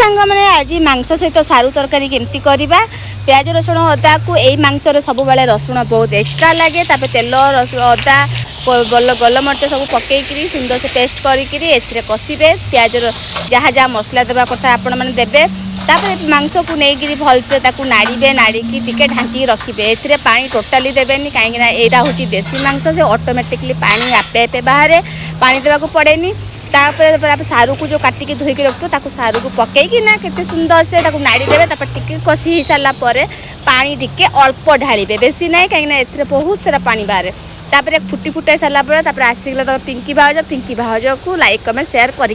सांग मैंने आज मांस सहित सारू तरकारी केमती करवा प्याज रसुण अदा को यही मांसर सब बेले रसुण बहुत एक्सट्रा लगे तेल रसुण अदा गोलमरिच सब पकईकरी सुंदर से पेस्ट करी कषिबे प्याज जहाँ जहाँ मसला देवा कथा आपण मैंने देवे तापर मांस को लेकिन भलसे नाड़े नाड़िकी टिके ढांकी रखिए ए पानी टोटाली देवेनि कहीं यहाँ हूँ देसी मांस से ऑटोमेटिकली पानी आपे आपे बाहर पानी देवाक पड़ेनि तापर सारू को जो काटिकी धोईकी रखो सारू को पकईकी ना केते सुंदर से नाड़ी देवे टिके कषि हो सारा पानी टिके अल्प ढालिबे बेसी ना कहीं बहुत सारा पानी बाहर तापर फुटी फुटाई सारा आसिक पिंकी भाउज को लाइक कमेंट शेयर कर।